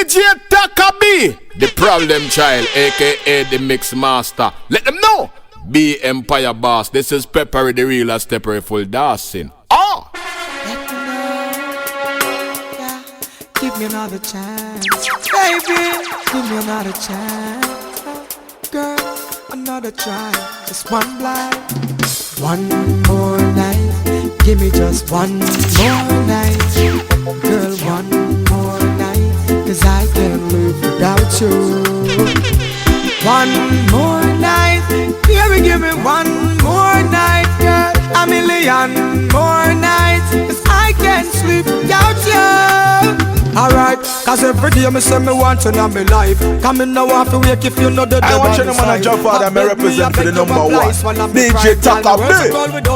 DJ Taka B, the problem child, aka the mix master. Let them know. Be Empire Boss. This is Peppery the real steppery full dancing. Oh! Give me another chance, baby. Give me another chance, girl. Another try, just one blind. One more night. Give me just one more night, girl. One more night, 'cause I can't live without you. One more night. Baby, give me one more night, girl. A million more nights, 'cause I can't sleep without you. Alright, 'cause every day me say me want you in my life. Come in now off to wake if you know the I want you to man jump out and me represent for the number one DJ Taka B,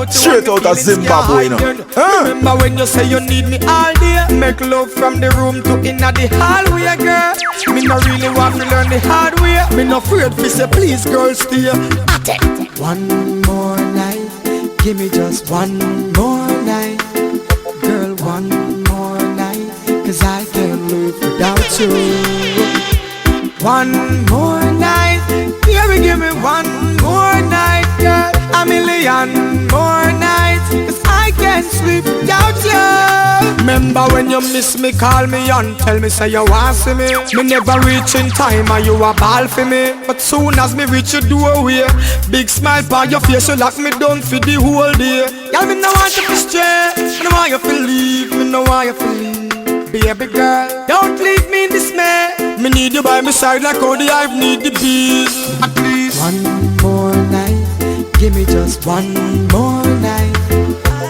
straight out of Zimbabwe, you know. Remember when you say you need me all day? Make love from the room to inna the hallway, girl. Me no really want to learn the hard way. Me no afraid fi say please, girl, stay. One more night, give me just one more night, girl. One more night, 'cause I can't live without you. One more night, baby, give me one more night, girl. A million more nights, 'cause I can't sleep without you. Remember when you miss me, call me and tell me say you want see me. Me never reach in time and you a ball for me. But soon as me reach your doorway, big smile on your face, you lock me down for the whole day. Girl, me no want you to stay, me no want you to leave, me no want you to leave. Baby girl, don't leave me in dismay. Me need you by my side like how the hive need the bees. At least one more night, give me just one more night,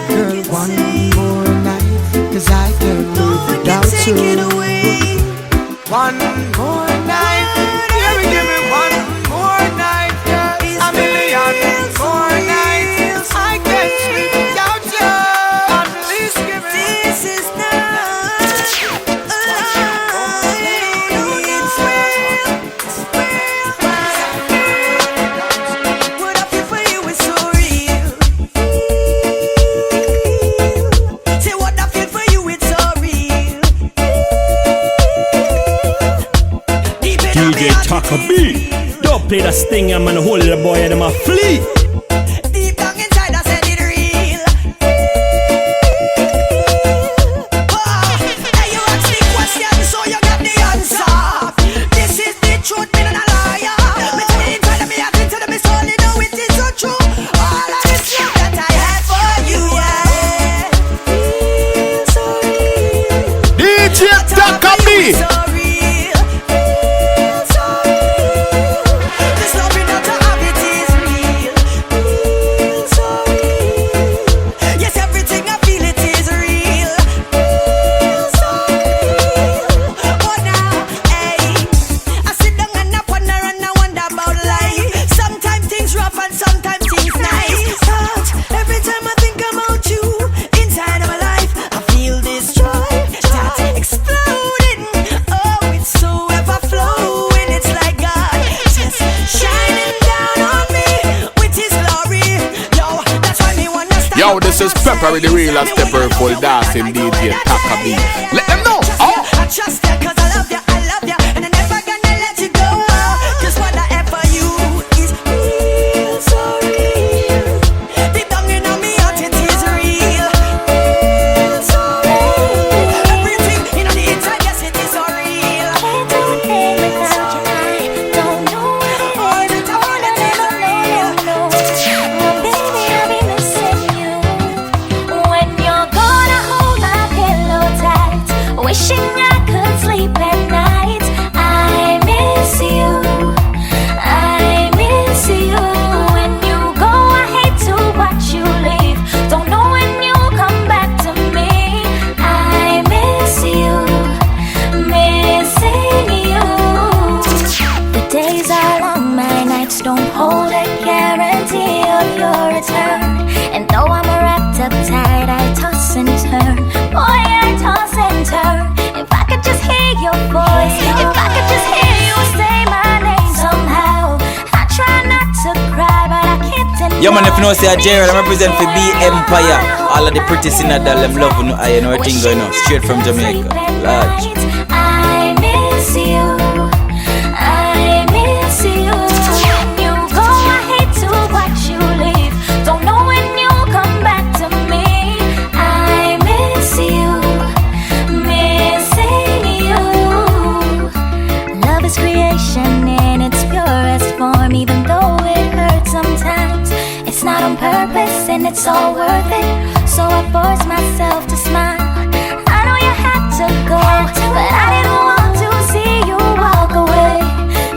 girl. One more night, 'cause I can't live without you. One more night, baby, give me one more night, girl. A million more nights, 'cause I can't sleep without you. At least give me. This is DJ Taka B, don't play that stinger, man. Hold the boy and them a flee. Deep down inside, I said it real. Hey, you ask the question, so you got the answer. This is the truth, me not a liar. Me tell you inside of me, I can tell them it's only know it is so true. All of this love that I had for you, yeah. Feel so real. DJ Taka B. Yo, this is Peppery the real steppery full dancing DJ Taka B. Let them know. Oh. I trust you 'cause I love you, and I'm never gonna let you go. 'Cause what I have for you is real, so real. Deep down in me heart it is real, real, so real. Everything in the inside, yes it is so real. Can't do a thing without you. I don't know all the time that is real. Baby, I'll be missing you when you're gone. I hold my pillow tight, wishing I could sleep at night. I miss you, I miss you. When you go, I hate to watch you leave. Don't know when you'll come back to me. I miss you, missing you. The days are long, my nights don't hold a guarantee of your return. And though I'm wrapped up tight, I toss and turn. Boy, I toss and turn. If I could just hear your voice, if I could just hear you say my name somehow. I try not to cry, but I can't deny. Yo man, if you know say Gerald, I represent for B Empire. All of the pretty sinner that them love, you know, I know everything going on. Straight from Jamaica. Large. I miss it's all worth it. So I forced myself to smile. I know you had to go, but I didn't want to see you walk away.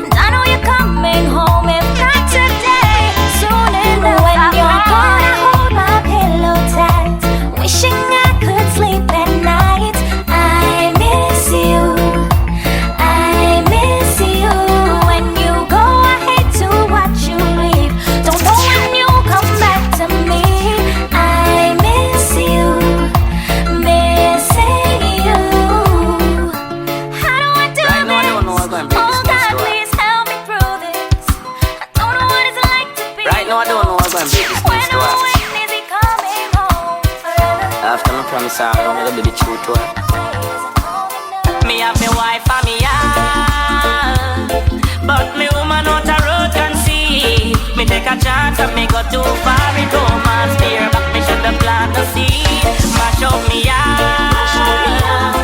And I know you're coming home, if not today, soon enough. When you're gone, I hold my pillow tight, wishing I could sleep at night. I miss you, I miss you. When you go, I hate to watch you leave. Don't know when you'll come back to me. I miss you, missing you. How do I do Right now, I this? don't know what's going to be Oh this God, next one. please help me through this. I don't know what it's like to be Right now, I don't know what's going to be this when next I'm one. away, is he coming home forever? After my promise, I don't know the truth to her. Me have me wife and me all, but me woman out a road can see. Me take a chance and me go too far in romance. Fear back me should have planted the seed. Mash up me all,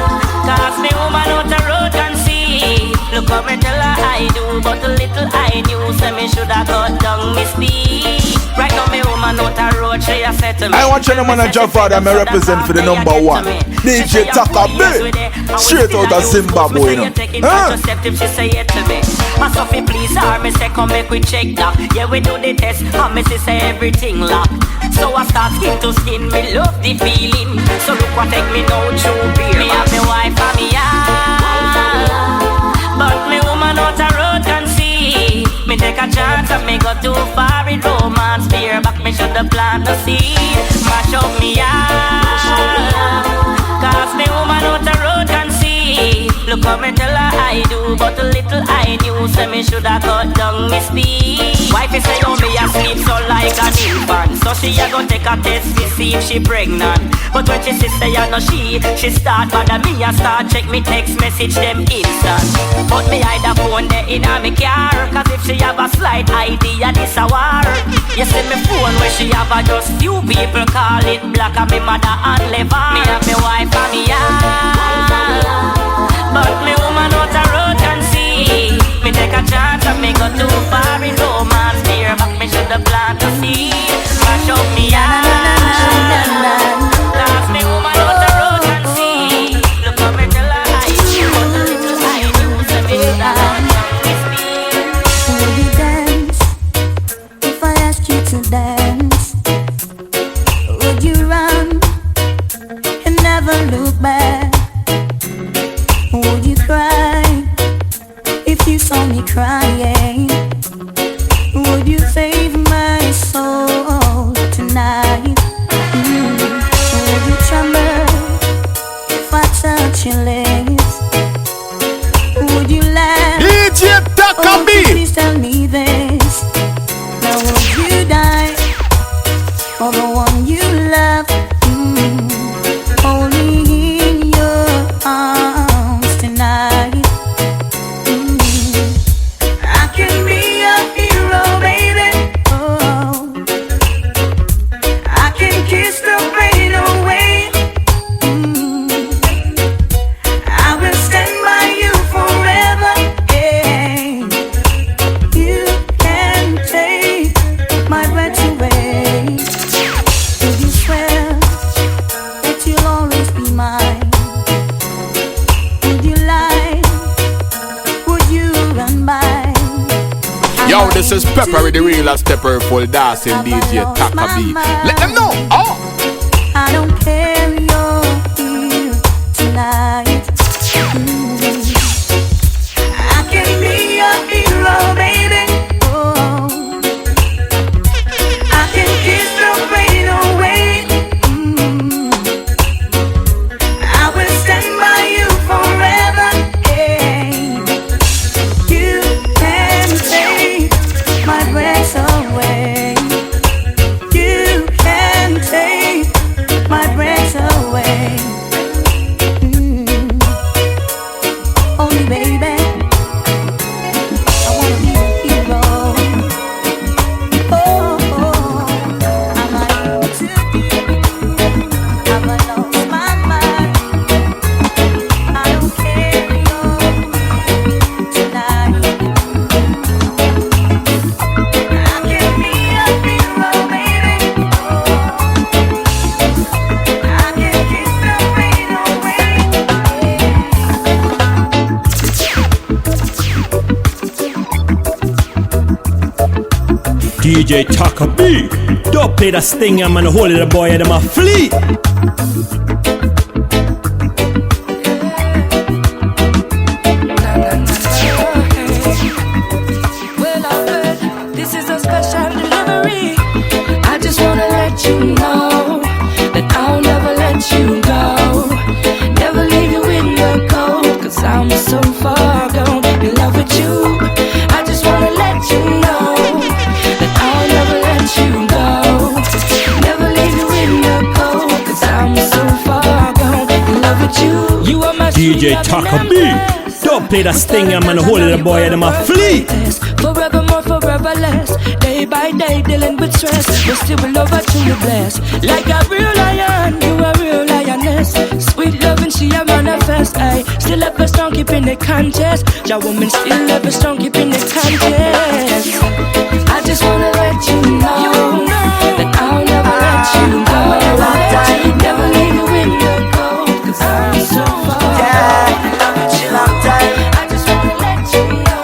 cause me woman out a road can see. Look how me tell her I do, but the little I knew, say me should have cut down me speed. Right now me woman out a road, she a said to me, I want you to manage your father, me represent for the number one. DJ Taka B, straight out of Zimbabwe, you know. Huh? She say it to me. My Sophie please her, me say come make we check that. Yeah we do the test, and me say everything lock. So I start skin to skin, me love the feeling. So look what take me now through beer. Me have me wife and me all, but me woman out a road can see. Me take a chance and me go too far in romance. Fear back me should have planted the seed. Mash up me all, cause me woman out the road can see. Look how me tell her I do, but the little I knew, say me shoulda cut down me speed. Wifey say oh me asleep so like an infant, so she a go take a test to see if she pregnant. But when she say I know she start bother me and start check me text message them instant. But me hide the phone there in a me car, cause if she have a slight idea this a war. You see me phone where she have a just few people call it black and me mother and lever. Me have me wife and me all, but me woman out the road can see. Me take a chance and me go too far in romance. Fear back me should have planted the seed. Mash up me all, cause me woman out the road can see. Look how me tell her I do, but the little I do, so me shoulda this speed. Would you dance if I asked you to dance? Would you run and never look back? Would you cry if you saw me crying? Would you save my soul tonight? Would you tremble if I touch your lips? Would you laugh? DJ Taka Oh, B. please tell me this. Now would you die for the one you love? Hold me in your arms tonight. I can be a hero, baby. Oh, I can kiss the pain away. I will stand by you forever. Yeah. You can take my breath away. Would you swear that you'll always be mine? Would you lie? Would you run by? Yo, this is Pepper the real stepper full dancing DJ Taka B. Let them know. Oh. I don't care, you're here tonight. I can be a hero, baby. Oh, I can kiss the pain away. I will stand by you forever. Hey, you can take my breath away. You can take DJ Taka B. Don't play that stinger, man. Hold it, boy, and them a flee. Well, I heard this is a special delivery. I just wanna let you know that I'll never let you go. Never leave you in the cold, 'cause I'm so far gone in love with you. I just wanna let you know that I'll never let you go. Never leave you in the cold, 'cause I'm so far gone in love with you. You are my DJ Taka B. Don't play that stinger, man. Hold it, boy, and them a flee. Forevermore, forever less. Day by day, dealing with stress. But still will love her to you blessed. Like a real lion, you a real lioness. Sweet love and she a manifest. I still ever strong, keeping the contest. Your woman still ever strong, keeping the contest. I just wanna let you know that I'll never let you go. Never leave you in the cold, 'cause I'm so far. Long time. I just wanna let you know.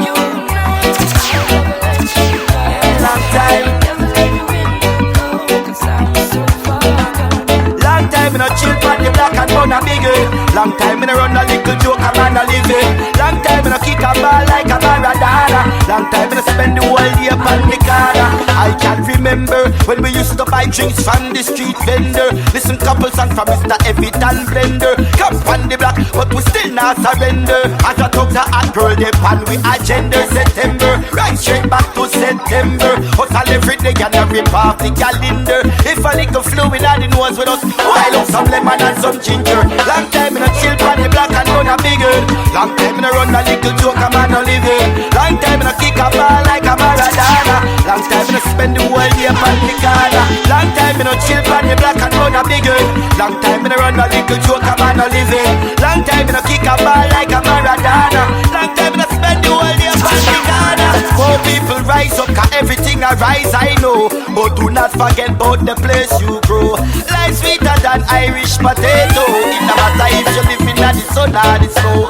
Long time. Never leave you in the cold, 'cause I'm so far gone. Long time in a chill pan the black and brown and bigger. Long time in a run a little joke a man a living. Long time in a kick a ball like a Maradona. Long time in a spend the whole day upon the corner. I can remember when we used to buy drinks from the street vendor. Listen couple songs from Mr. Evitan Blender. Come on the block but we still not surrender. As I talk to a girl they pan we agenda September. Right straight back to September. Hustle every day and a rip off the calendar. If a little fluid on the nose with us, while up some lemon and some ginger. Long time in a chill pan the black and run a bigger. Long time in a run a little joke a man a living. Long time in a kick a ball like a Maradona. Long time in a spend the whole day upon the corner. Long time in a chill pan the black and run a bigger. Long time in a run a little joke a man a living. Long time in a kick a ball like a Maradona. Long time in a spend the whole day upon the corner. More people rise up 'cause everything I rise I know. But do not forget about the place you grow. Life sweeter than Irish potato. It no matter if you live in the sun or the snow.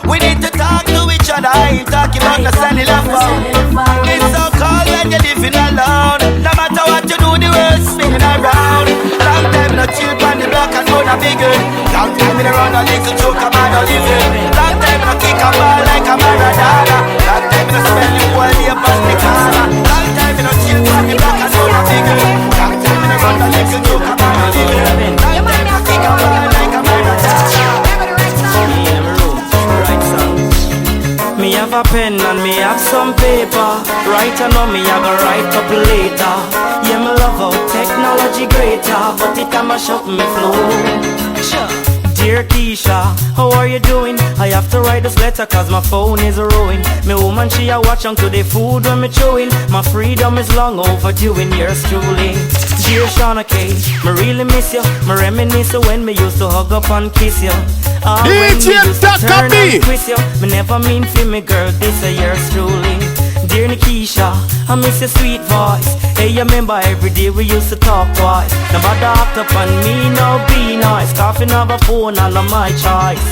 We need to talk to each other. I ain't talking about the sunny love. It's so cold when you're living alone. No matter what you do, the world's spinning around. Long time in a chill pan the block and run a bigger. Long time in a run a little joke a man a living. Long time in a kick a ball like a Maradona. Long time in a spend the whole day upon the corner. Long time in a chill pan the block and run a bigger. Long time in a run a little joke a man a living. Long time in a kick a ball like a Maradona. Me have a pen and me have some paper. Right now me I go write up later. Yeah, me love how technology greater, but it a mash up me flow. Sure. Dear Keisha, how are you doing? I have to write this letter 'cause my phone is ruined. Me woman she a watch onto the food when me chewing. My freedom is long overdue in yours truly. Dear Shauna K, me really miss you. Me reminisce when me used to hug up and kiss you. DJ Taka B. Me never mean for me girl, this a yours truly. Dear Nikisha, I miss your sweet voice. Hey, you remember every day we used to talk twice. Nobody act up on me, no be nice. Coughing of a phone and on my choice.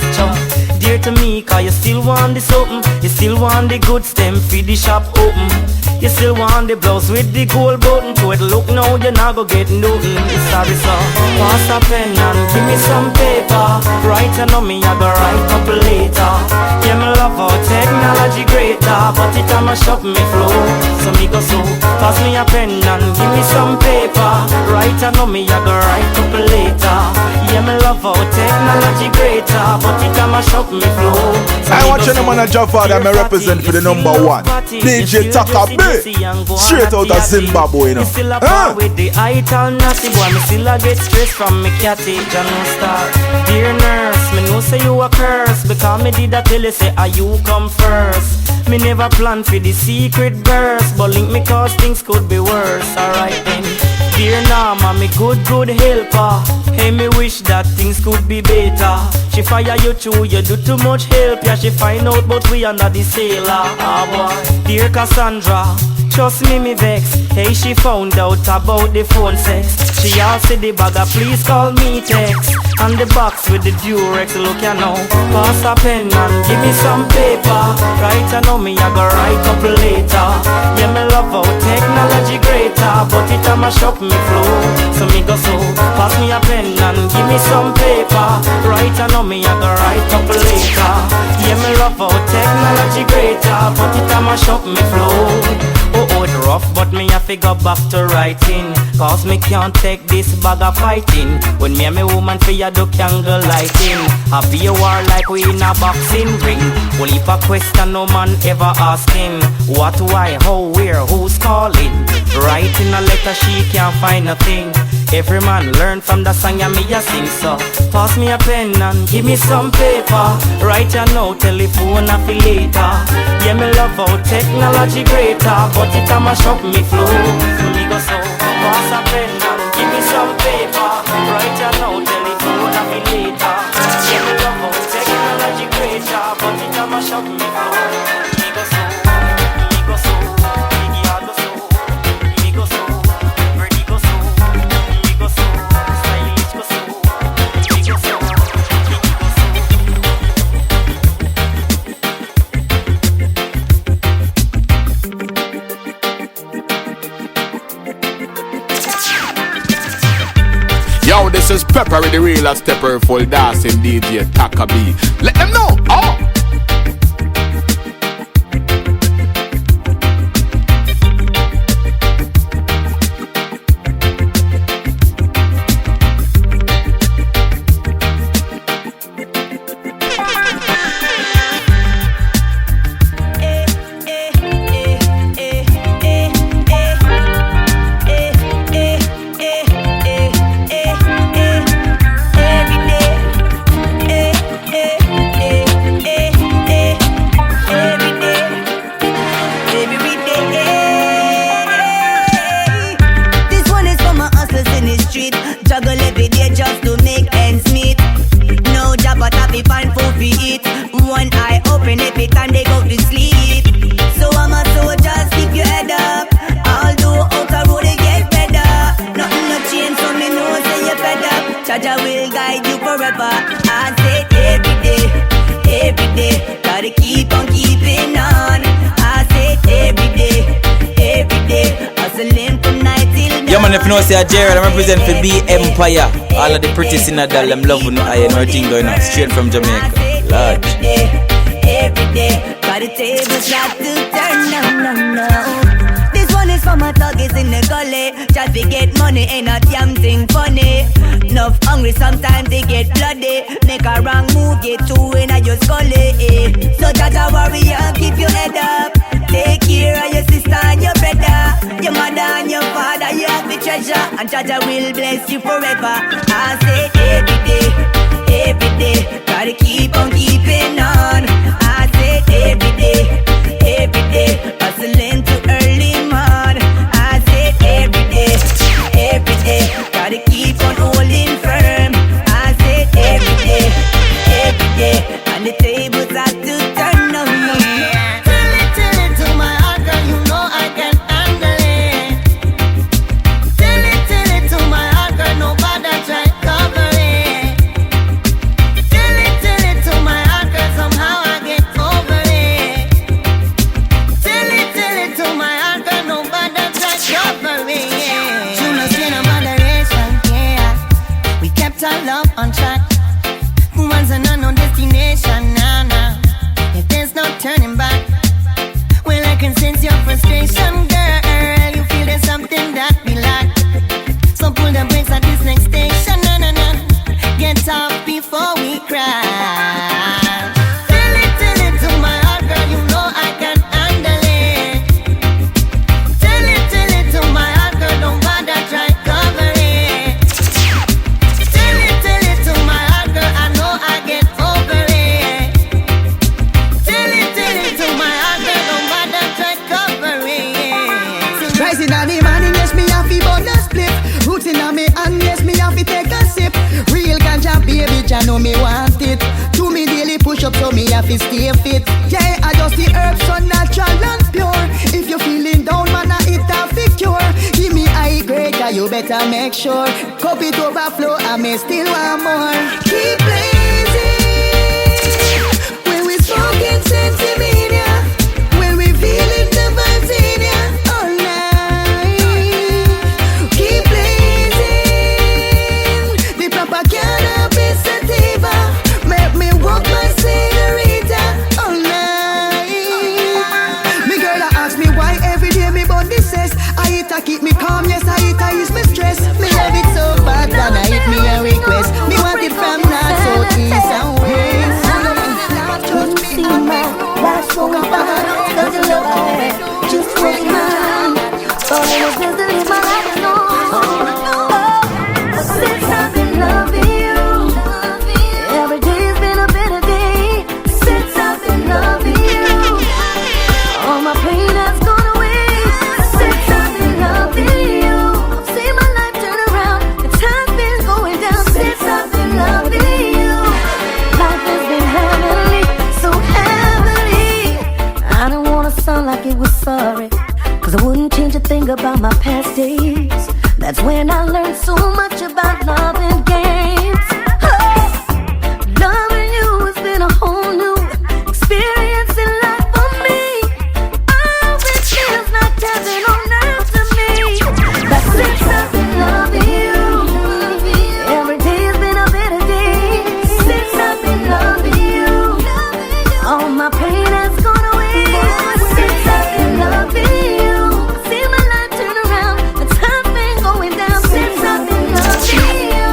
Dear to me, 'cause you still want the something. You still want the good stem for the shop open. You still want the blouse with the gold button. To it look now, you're not gonna get nothing. Sorry, sir. Pass a pen and give me some paper. Right now, me I go write up later. Yeah, me love how technology greater, but it a mash up me flow. So me go so. Pass me a pen and give me some paper. Right now, me I go write up later. Yeah, me love how technology greater, but it a mash up me flow. So I want you to manage your father, me represent for the number one. DJ Taka B. Straight out of Zimbabwe, you know. Still a bar with the ital nasty boy. Me still a get stress from me catty John Star. Dear nurse, me know say you a curse, because me did a tell you say you come first. Me never plan for the secret verse, but link me 'cause things could be worse. Alright then. Dear Nama, me good helper. Hey, me wish that things could be better. She fire you too, you do too much help. Yeah, she find out but we under the sailor. Ah boy. Dear Cassandra, trust me vex. Hey, she found out about the phone sex. She all see the bagger, please call me text. And the box with the Durex, look you know. Pass a pen and give me some paper. Right, I know me, I go write up later. Yeah, me love how technology greater, but it a mash up me flow. So me go so, pass me a pen and give me some paper. Right, I know me, I go write up later. Yeah, me love how technology greater, but it a mash up me flow. Oh, it's rough, but me have to go back to writing. Cause me can't take this bag of fighting. When me and me woman for ya do candle lighting. Happy you are like we in a boxing ring. Well, if a question no man ever asking. What, why, how, where, who's calling? Writing a letter she can't find a thing. Every man learn from the song ya me a sing. So pass me a pen and give me some paper. Write ya now, telephone a feel later. Yeah, me love how technology greater, but it a mash up me flow. So me go so, pass a pen and give me some paper. Write ya now, telephone a feel later. Yeah, me love how technology greater, but it a mash up me flow. Me go so, me go so, Biggie I go so, me go so, Birdie go so, me go so, Stylish go so, me go so, Biggie go so. Yo, this is Pepper with the real stepper full dancing DJ Taka B. Let them know. Oh. If you know say Gerald, I represent for B Empire. All of the pretties in a doll, I'm loving I and everything going on. Straight from Jamaica. Large. Every day, got the table start to turn, no. This one is for my thuggies in the gully. Just to get money, ain't not damn thing funny. Enough hungry, sometimes they get bloody. Make a wrong move, get two in a your scully. So that's a warrior, keep your head up. Take care of your sister and your brother, your mother and your father, you have the treasure, and Jaja will bless you forever. I say every day, gotta keep on keeping on. I say every day, hustling to early morn. I say every day, gotta keep on holding firm. I say every day, and the tables have to turn on. On track, once an unknown destination. Nah. If there's no turning back, well I can sense your frustration, girl. You feel there's something that we lack, so pull the brakes at this next station. Nah. Get off before we cry. Tell it to my heart, girl. You know I can handle it. Tell it to my heart, girl. Don't bother try cover it. Baby, I know me want it. To me daily push push up so me have to stay fit. Yeah, I just the herbs so natural and pure. If you feeling down, man, I it a fi cure. Give me high grade, you better make sure. Cup it overflow, I may still want more. Keep blazing when we smoking sensimania, when we feeling the vibes in ya all night. Keep blazing the proper cannabis sativa. Make me walk my senorita all night. Me girl a ask me why every day me body says I eat to keep me calm, yes I eat to ease me stress. Me love it so bad when I eat me a request. Me want it from north, south, east and west. Just see my last one back. Does you love me? Just hold me hand. All I know is to live my life alone. Since I've been loving you, every day's been a better day. Since I've been loving you, all my pain has gone away. Since I've been loving you, I've seen my life turn around. The time's been going down. Since I've been loving you, life has been heavenly, so heavenly. I don't wanna sound like it was sorry, 'cause I wouldn't change a thing about my past days. That's when I learned so much about love and games. Oh, loving you has been a whole new experience in life for me. Oh, it feels like heaven on earth to me. But since I've been loving you, every day has been a better day. Since I've been loving you, all my pain has gone away. Since I've been loving you, I see my life turn around. The time's been going down. Since I've been loving you,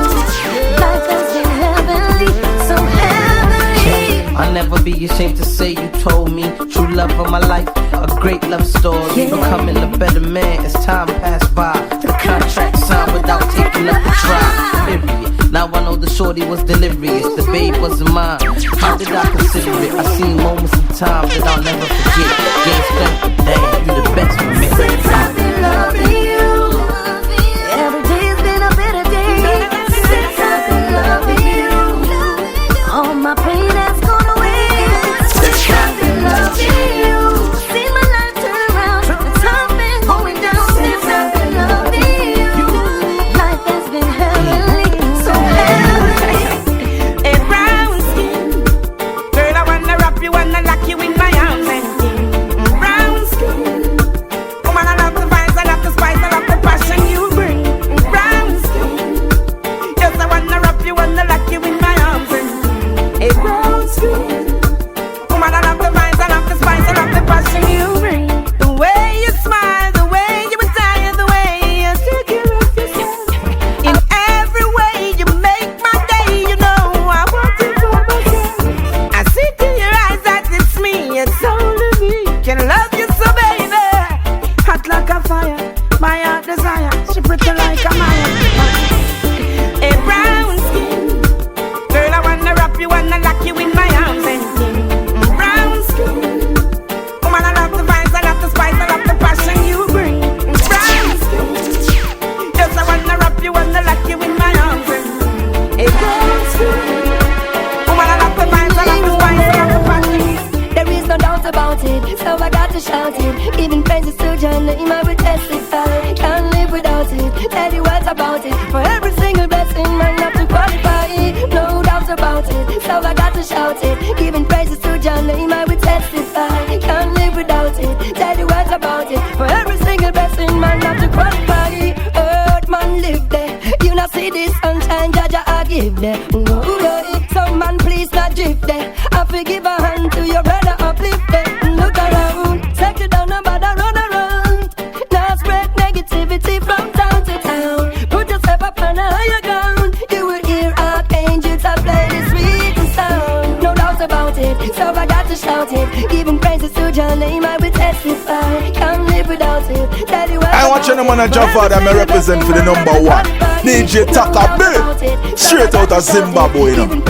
life has been heavenly, so heavenly. I'll never be ashamed to say you told me true love of my life, a great love story. Becoming a better man as time passed by. The contract signed without taking up a try. Period. Now I know the shorty was delirious, the babe wasn't mine. How did I consider it? I seen moments in time that I'll never forget. Yes, thank you, damn, you the best for me. Since I've been loving you, every day's been a better day. Since I've been loving you, all my pain has gone away. Since I've been loving you, see my life turn around. The time's been going down. Since I've been loving you, life has been heavenly, so heavenly. A brown skin, girl, I wanna wrap you, wanna lock you in my arms and brown skin, woman, I love the vibes, I love the spice, I love the passion you bring. Brown skin, yes, I wanna wrap you, wanna lock you in my arms and a brown skin, woman, I love the vibes, I love the spice, I love the passion you bring. The way you smile, the way you retire, the way you take care of yourself. In every way you make my day, you know I want it for myself. I see to your eyes that it's me, it's only me can love you so, baby. Hot like a fire, my heart desire. She pretty like a Maya. A brown skin, girl, I wanna wrap you, wanna lock you in my arms and brown skin, woman, I love the vibes, I love the spice, I love the passion you bring. Brown skin, yes, I wanna wrap you, wanna lock you in my arms and a brown skin, woman, I love the vibes, I love the spice, I love the passion. There is no doubt about it, so I got to shout it. Even praises to your name, I will testify. Can't live without it, tell you what about it. For every single blessing, man, not to qualify. No doubt about it, so I got to shout it. Giving praises to your name, I will testify. Can't live without it, tell you what about it. For every single blessing, man, not to qualify. Earth man live there, you not see this sunshine, Jaja I give there. Some man please not drift there. I forgive a hand to your brother uplift there. Look around, settle down about a run around. Now spread negativity from town to town. Put yourself up on a higher ground. You will hear archangels I play the sweetest sound. No doubt about it, so I got to shout it. Giving praises to your name, I will testify. Can't live without it, tell you what I want you to man a Jaffa that me represent for the number one. DJ Taka B, straight out of Zimbabwe, you know.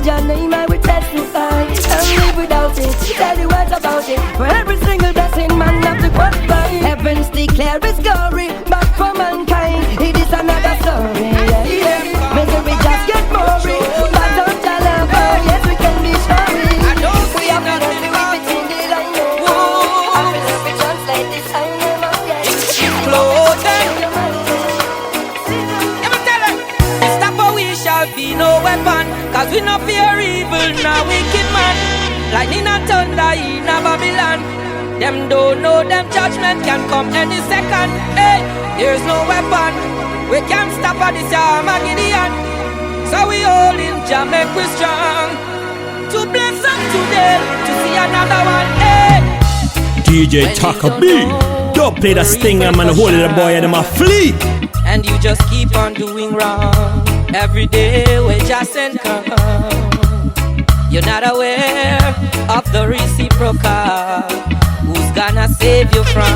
Your name I will testify. Can't live without it, tell you what about it. For every single blessing, man, have to qualify. Heavens declare His glory, but for mankind, it is another story. Misery just get more, but don't tell her, yes we can be sorry. a wicked man. Lightning and thunder in a Babylon. Them don't know them judgment can come any second. Hey, there's no weapon we can't stop at this Armageddon. So we all in Jah make we strong to bless us today to see another one. Hey, DJ Taka B, don't play that stinger, man. Hold the boy and them a flee. and you just keep on doing wrong. Every day we just come. You're not aware of the reciprocal. Who's gonna save you from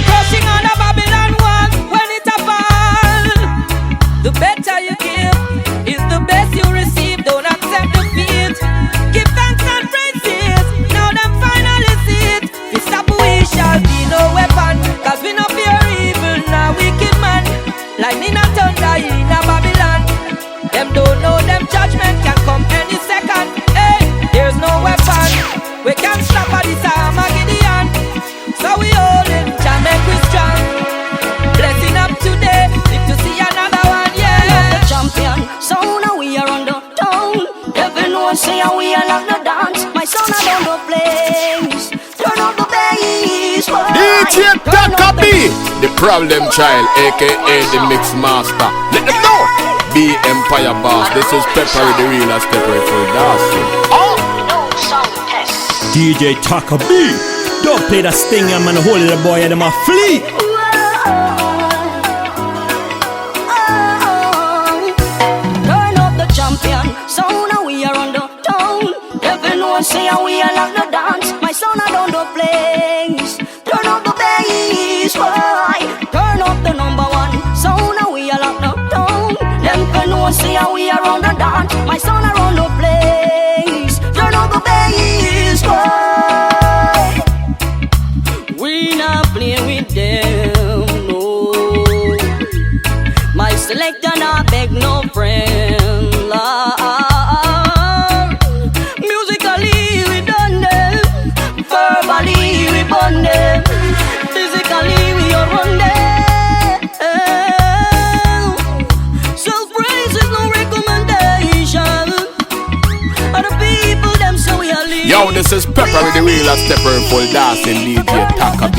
crushing on a Babylon wall when it a fall? The better you give is the best you receive. Don't accept defeat. Give thanks and praises. Now them finally see it. If stop we shall be no weapon. Cause we no fear evil, now wicked man. Lightning and thunder in a Babylon. Them don't know them judgment can come any second. Hey, there's no weapon we can't stop at this Armageddon. So we all in Jah make we strong. Blessing up today, if to see another one, yeah. The champion, so now we are on the town. Everyone say we are not the dance. My son I don't go place. Turn up the bass. DJ Taka B, the problem child, aka the mix master. Let them know. Be Empire Boss. This is Pepper the realest stepper for dancing. Oh, No sound test. DJ Taka B, don't play that stinger, man. Hold the boy and them a flee. Turn up the champion, so now we are on the town. Everyone say we are not the dance. My son I don't do place. Turn up the bass, boy. Turn up the number one, so now we are locked the town. Them know say we are on the dance. My son I run the place. Turn up the bass, boy. We not playing with them, no. My selector not beg no friend, Lord. Musically we done them, verbally we burn them, physically we are run them. Self-praise is no recommendation. And the people them say we are leading. yo, this is Pepper the realest stepper for dancing. DJ Taka B.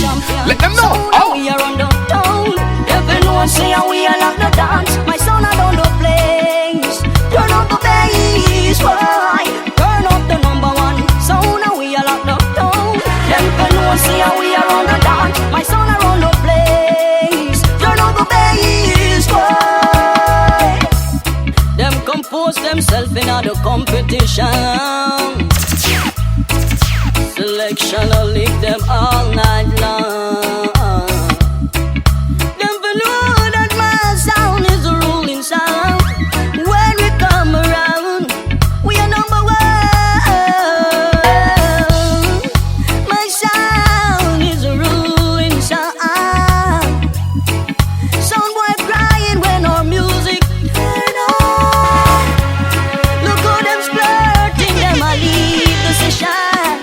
Let them know. Oh, We are on the town. Everyone say we are not the dance. My son I don't do place. Turn up the bass, boy. Turn up the number one. So now we are locked the town. Everyone say we are on the dance. My son I run the place. Turn up the bass, boy. Them compose themselves in other competition. Selection will lick them all night long. Them for know that my sound is a ruling sound. When we come around, we are number one. My sound is a ruling sound. Sound boy crying when our music turn on. Look how them splurting, them a leave the session.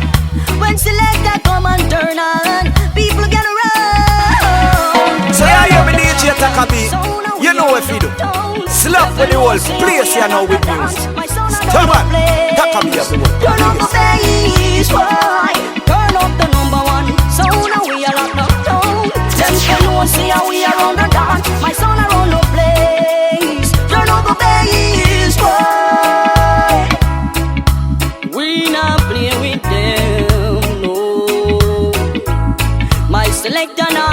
When selector come and turn on, people get around. So I hear me DJ Taka B. You know what you do. Slap with the whole place you know with music. Come on, Taka B of the world. Turn up the bass, boy. Turn up the number one. So now we are locked up town. Them can know see how we are on the dance. My son are on the place. Turn up the bass, boy. We not play with them, no. My selector now